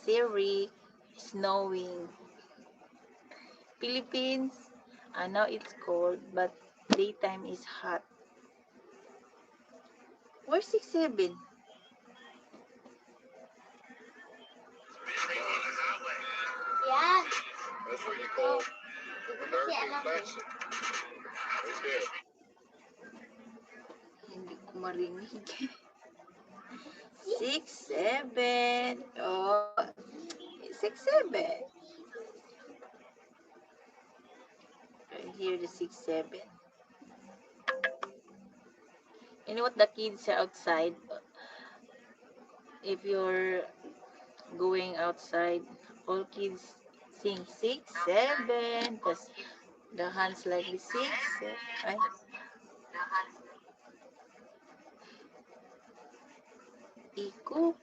theory, snowing. Philippines, now it's cold, but daytime is hot. Where's 6-7? Yan. That's what you call Hindi ko nerve kasi alam eh. infection. Right there. Hindi ko marinig. 6-7. Oh, 6-7. I hear the 6-7. You know what, the kids are outside. If you're going outside, all kids sing 6-7. Because the hands like the 6. Ay, iko.